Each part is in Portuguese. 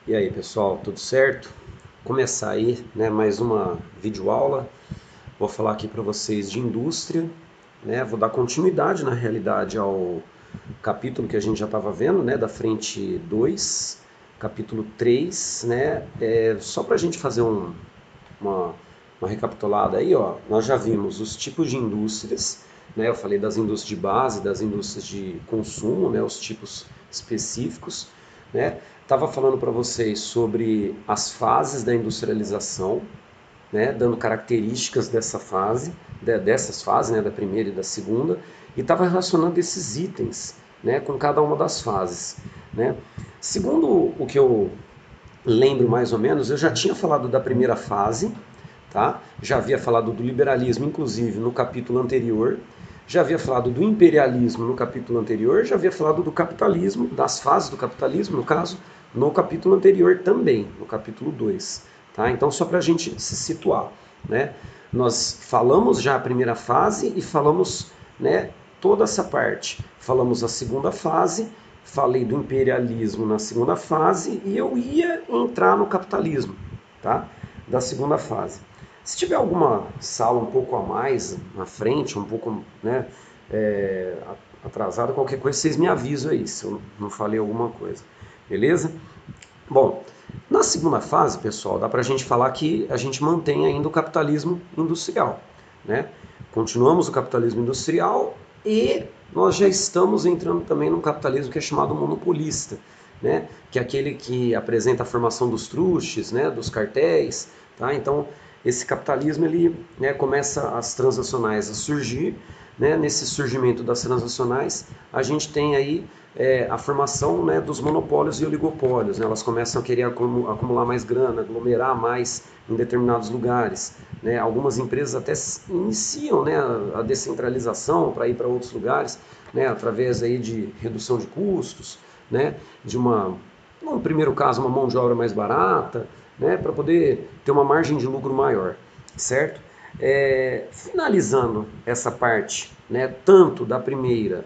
E aí pessoal, tudo certo? Começar aí, né, mais uma videoaula. Vou falar aqui para vocês de indústria, né? Vou dar continuidade na realidade ao capítulo que a gente já estava vendo, né, da frente 2, capítulo 3, né? Só para a gente fazer uma, uma recapitulada aí, ó. Nós já vimos os tipos de indústrias, né? Eu falei das indústrias de base, das indústrias de consumo, né? Os tipos específicos, né? Estava falando para vocês sobre as fases da industrialização, né? Dando características dessa fase, dessas fases, né? Da primeira e da segunda, e estava relacionando esses itens, né? Com cada uma das fases, né? Segundo o que eu lembro mais ou menos, eu já tinha falado da primeira fase, tá? Já havia falado do liberalismo, inclusive, no capítulo anterior, já havia falado do imperialismo no capítulo anterior, já havia falado do capitalismo, das fases do capitalismo, no caso, no capítulo anterior também, no capítulo 2. Tá? Então, só para a gente se situar, né? Nós falamos já a primeira fase e falamos, né, toda essa parte. Falamos a segunda fase, falei do imperialismo na segunda fase e eu ia entrar no capitalismo, tá? Da segunda fase. Se tiver alguma sala um pouco a mais na frente, um pouco, né, atrasada, qualquer coisa, vocês me avisam aí se eu não falei alguma coisa, beleza? Bom, na segunda fase, pessoal, dá para a gente falar que a gente mantém ainda o capitalismo industrial, né? Continuamos o capitalismo industrial e nós já estamos entrando também num capitalismo que é chamado monopolista, né? Que é aquele que apresenta a formação dos trustes, né? Dos cartéis, tá? Então, esse capitalismo, ele, né, começa as transacionais a surgir, né? Nesse surgimento das transacionais, a gente tem aí a formação, né, dos monopólios e oligopólios, né? Elas começam a querer acumular mais grana, aglomerar mais em determinados lugares, né? Algumas empresas até iniciam, né, a descentralização para ir para outros lugares, né, através aí de redução de custos, né, de no primeiro caso, uma mão de obra mais barata, né, para poder ter uma margem de lucro maior, certo? Finalizando essa parte, né, tanto da primeira,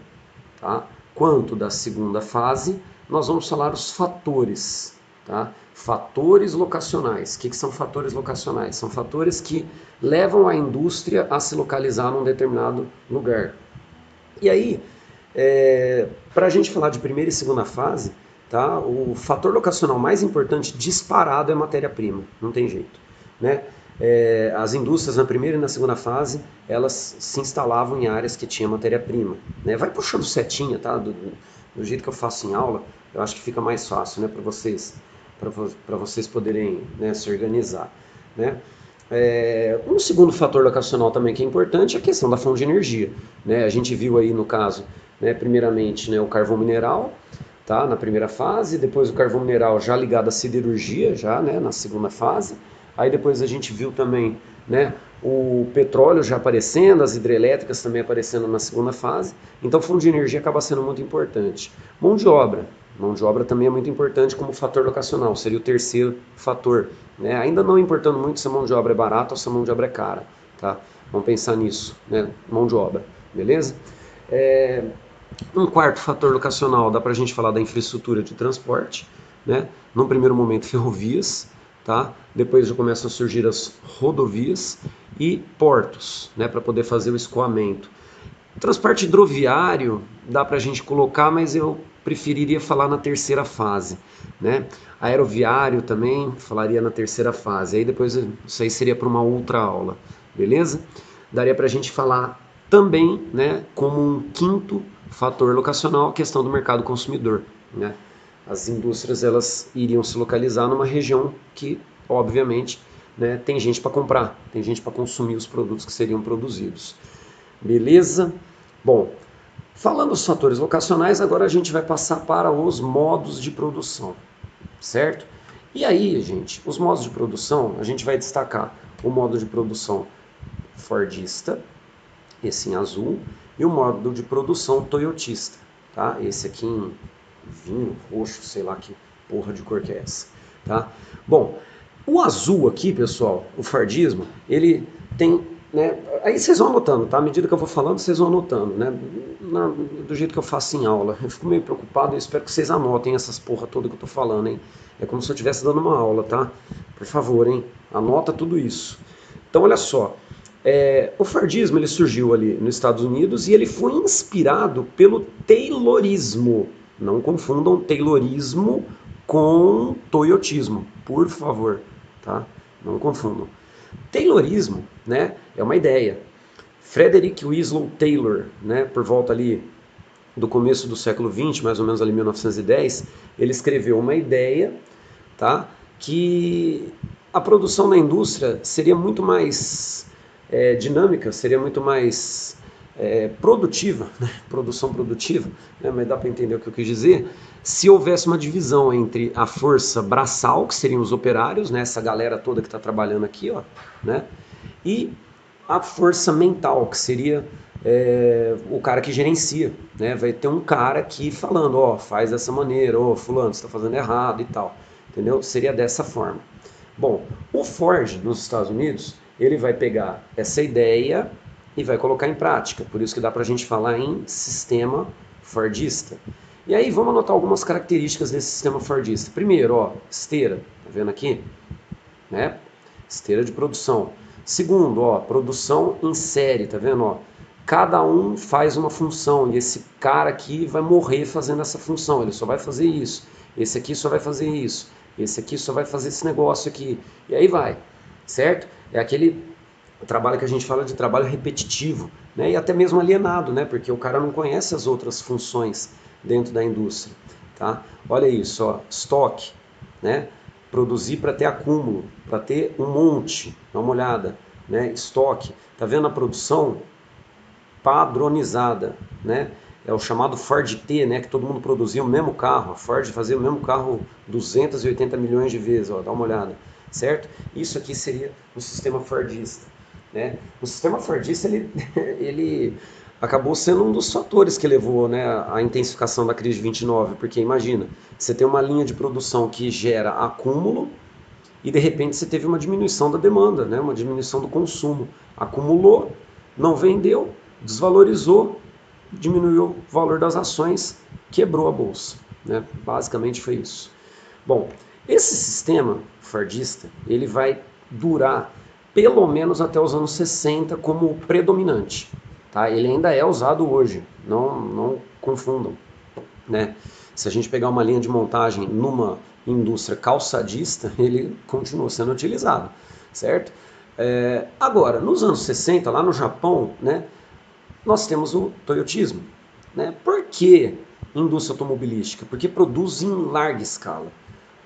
tá, quanto da segunda fase, nós vamos falar os fatores, tá? Fatores locacionais. O que são fatores locacionais? São fatores que levam a indústria a se localizar num determinado lugar. E aí, para a gente falar de primeira e segunda fase, tá? O fator locacional mais importante disparado é matéria-prima, não tem jeito, né? As indústrias na primeira e na segunda fase, elas se instalavam em áreas que tinha matéria-prima, né? Vai puxando setinha, tá? Do jeito que eu faço em aula, eu acho que fica mais fácil, né, para vocês poderem, né, se organizar, né? Um segundo fator locacional também que é importante é a questão da fonte de energia, né? A gente viu aí no caso, né, primeiramente, né, o carvão mineral, tá, na primeira fase, depois o carvão mineral já ligado à siderurgia, já, né, na segunda fase. Aí depois a gente viu também, né, o petróleo já aparecendo, as hidrelétricas também aparecendo na segunda fase. Então, fonte de energia acaba sendo muito importante. Mão de obra. Mão de obra também é muito importante como fator locacional, seria o terceiro fator, né? Ainda não importando muito se a mão de obra é barata ou se a mão de obra é cara, tá? Vamos pensar nisso, né? Mão de obra, beleza? Um quarto fator locacional, dá para a gente falar da infraestrutura de transporte, né? Num primeiro momento, ferrovias, tá? Depois já começam a surgir as rodovias e portos, né? Para poder fazer o escoamento. Transporte hidroviário dá para a gente colocar, mas eu preferiria falar na terceira fase, né? Aeroviário também falaria na terceira fase. Aí depois isso aí seria para uma outra aula, beleza? Daria para a gente falar também, né, como um quinto fator locacional, a questão do mercado consumidor, né? As indústrias, elas iriam se localizar numa região que, obviamente, né, tem gente para comprar, tem gente para consumir os produtos que seriam produzidos. Beleza? Bom, falando dos fatores locacionais, agora a gente vai passar para os modos de produção, certo? E aí, gente, os modos de produção, a gente vai destacar o modo de produção fordista, esse em azul, e o modo de produção toyotista, tá? Esse aqui em vinho, roxo, sei lá que porra de cor que é essa, tá? Bom, o azul aqui, pessoal, o fordismo, ele tem né? Aí vocês vão anotando, tá? À medida que eu vou falando, vocês vão anotando, né? Do jeito que eu faço em aula. Eu fico meio preocupado e espero que vocês anotem essas porra toda que eu tô falando, hein? É como se eu estivesse dando uma aula, tá? Por favor, hein? Anota tudo isso. Então, olha só. O Fordismo ele surgiu ali nos Estados Unidos e ele foi inspirado pelo Taylorismo. Não confundam Taylorismo com Toyotismo, por favor, tá? Não confundam. Taylorismo, né, é uma ideia. Frederick Winslow Taylor, né, por volta ali do começo do século XX, mais ou menos ali 1910, ele escreveu uma ideia, tá, que a produção na indústria seria muito mais dinâmica, seria muito mais produtiva, né? Produção produtiva, né? Mas dá para entender o que eu quis dizer, se houvesse uma divisão entre a força braçal, que seriam os operários, né? Essa galera toda que está trabalhando aqui, ó, né? E a força mental, que seria o cara que gerencia, né? Vai ter um cara aqui falando, ó, faz dessa maneira, ó, fulano, você está fazendo errado e tal, entendeu? Seria dessa forma. Bom, o Ford nos Estados Unidos, ele vai pegar essa ideia e vai colocar em prática. Por isso que dá para a gente falar em sistema Fordista. E aí vamos anotar algumas características desse sistema Fordista. Primeiro, ó, esteira, tá vendo aqui? Né? Esteira de produção. Segundo, ó, produção em série, tá vendo? Ó, cada um faz uma função e esse cara aqui vai morrer fazendo essa função, ele só vai fazer isso. Esse aqui só vai fazer isso. Esse aqui só vai fazer esse negócio aqui. E aí vai, certo? É aquele trabalho que a gente fala de trabalho repetitivo, né? E até mesmo alienado, né? Porque o cara não conhece as outras funções dentro da indústria, tá? Olha isso, ó, estoque, né? Produzir para ter acúmulo, para ter um monte, dá uma olhada, né? Estoque, tá vendo a produção padronizada, né? É o chamado Ford T, né? Que todo mundo produzia o mesmo carro, a Ford fazia o mesmo carro 280 milhões de vezes, ó, dá uma olhada, certo? Isso aqui seria o sistema Fordista, né? O sistema Fordista ele acabou sendo um dos fatores que levou, né, à intensificação da crise de 29, porque imagina, você tem uma linha de produção que gera acúmulo e de repente você teve uma diminuição da demanda, né, uma diminuição do consumo. Acumulou, não vendeu, desvalorizou, diminuiu o valor das ações, quebrou a bolsa, né? Basicamente foi isso. Bom, esse sistema fordista ele vai durar pelo menos até os anos 60 como predominante. Tá? Ele ainda é usado hoje, não confundam. Né? Se a gente pegar uma linha de montagem numa indústria calçadista, ele continua sendo utilizado, certo? Agora, nos anos 60, lá no Japão, né, nós temos o toyotismo. Né? Por que indústria automobilística? Porque produz em larga escala.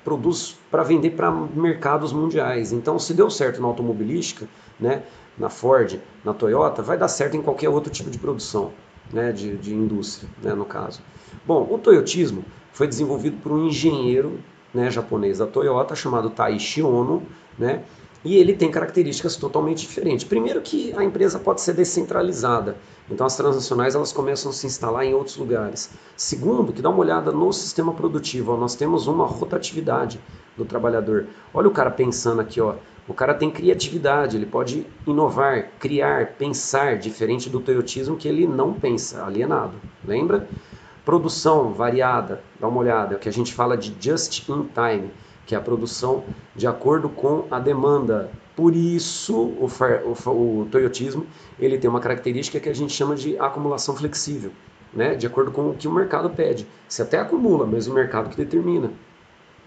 Produz para vender para mercados mundiais. Então, se deu certo na automobilística, né, na Ford, na Toyota, vai dar certo em qualquer outro tipo de produção, né, de indústria, né, no caso. Bom, o toyotismo foi desenvolvido por um engenheiro, né, japonês da Toyota chamado Taishi Ono, né, e ele tem características totalmente diferentes. Primeiro que a empresa pode ser descentralizada, então as transnacionais elas começam a se instalar em outros lugares. Segundo, que dá uma olhada no sistema produtivo, ó, nós temos uma rotatividade do trabalhador. Olha o cara pensando aqui, ó, o cara tem criatividade, ele pode inovar, criar, pensar, diferente do toyotismo que ele não pensa, alienado. Lembra? Produção variada, dá uma olhada, é o que a gente fala de just in time, que é a produção de acordo com a demanda. Por isso, o toyotismo ele tem uma característica que a gente chama de acumulação flexível, né? De acordo com o que o mercado pede. Você até acumula, mas o mercado que determina.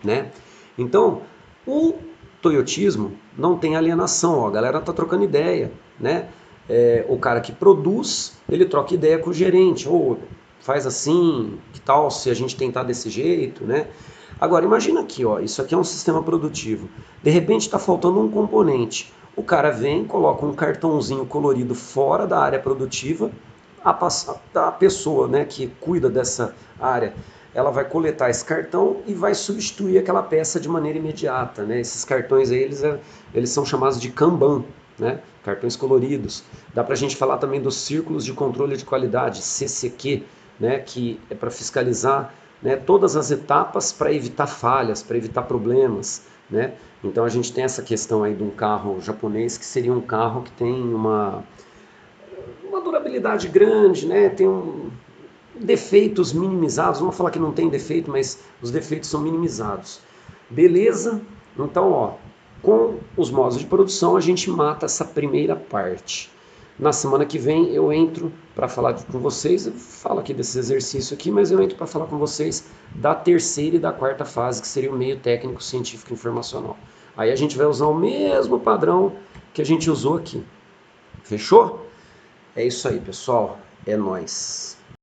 Né? Então, o toyotismo não tem alienação, ó, a galera está trocando ideia. Né? O cara que produz, ele troca ideia com o gerente, ou faz assim, que tal se a gente tentar desse jeito, né? Agora, imagina aqui, ó, isso aqui é um sistema produtivo. De repente está faltando um componente. O cara vem, coloca um cartãozinho colorido fora da área produtiva, a pessoa, né, que cuida dessa área, ela vai coletar esse cartão e vai substituir aquela peça de maneira imediata. Né? Esses cartões aí, eles são chamados de Kanban, né? Cartões coloridos. Dá para a gente falar também dos círculos de controle de qualidade, CCQ, né? Que é para fiscalizar né, todas as etapas para evitar falhas, para evitar problemas, né? Então a gente tem essa questão aí de um carro japonês que seria um carro que tem uma durabilidade grande, né? Tem defeitos minimizados, não vou falar que não tem defeito, mas os defeitos são minimizados. Beleza? Então, ó, com os modos de produção a gente mata essa primeira parte. Na semana que vem eu entro para falar com vocês, eu falo aqui desse exercício aqui, mas eu entro para falar com vocês da terceira e da quarta fase, que seria o meio técnico científico informacional. Aí a gente vai usar o mesmo padrão que a gente usou aqui. Fechou? É isso aí, pessoal. É nóis.